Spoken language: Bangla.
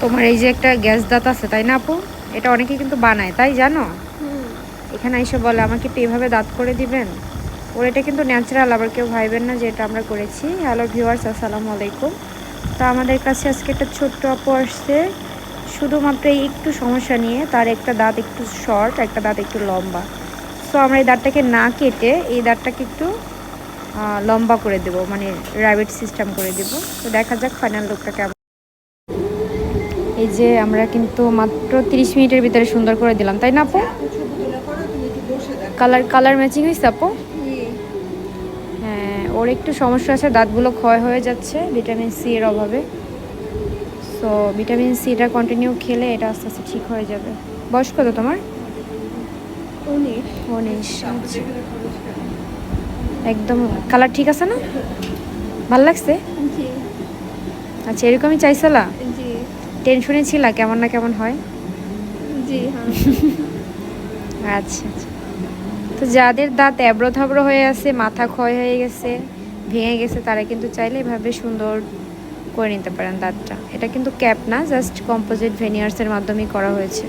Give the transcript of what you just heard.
তোমার এই যে একটা গ্যাস দাঁত আছে তাই না আপু, এটা অনেকে কিন্তু বানায়, তাই জানো? এখানে এসে বলে আমাকে একটু এভাবে দাঁত করে দিবেন। ওর এটা কিন্তু ন্যাচারাল, আবার কেউ ভাইবেন না যে এটা আমরা করেছি। হ্যালো ভিউয়ার্স, আসসালামু আলাইকুম। তো আমাদের কাছে আজকে একটা ছোট্ট আপু আসছে শুধুমাত্র এই একটু সমস্যা নিয়ে। তার একটা দাঁত একটু শর্ট, একটা দাঁত একটু লম্বা। সো আমরা এই দাঁতটাকে না কেটে এই দাঁতটাকে একটু লম্বা করে দেব, মানে র্যাবিট সিস্টেম করে দেব। তো দেখা যাক ফাইনাল লুকটা কেমন। এই যে আমরা কিন্তু মাত্র 30 মিনিটের ভিতরে সুন্দর করে দিলাম, তাই না আপু? কালার কালার ম্যাচিং হয়েছে আপু? হ্যাঁ, ওর একটু সমস্যা আছে, দাঁতগুলো ক্ষয় হয়ে যাচ্ছে ভিটামিন সি এর অভাবে। সো ভিটামিন সিটা কন্টিনিউ খেলে এটা আস্তে আস্তে ঠিক হয়ে যাবে। বয়স কত তোমার? 19। আচ্ছা, একদম কালার ঠিক আছে না? ভাল লাগছে? আচ্ছা, এরকমই চাইছিলা? টেনশনে ছিলা কেমন না কেমন হয়? আচ্ছা আচ্ছা। তো যাদের দাঁত এবড়ো থাবড়ো হয়ে আছে, মাথা ক্ষয় হয়ে গেছে, ভেঙে গেছে, তারা কিন্তু চাইলে এভাবে সুন্দর করে নিতে পারেন দাঁতটা। এটা কিন্তু ক্যাপ না, জাস্ট কম্পোজিট ভেনিয়ার্সের মাধ্যমেই করা হয়েছে।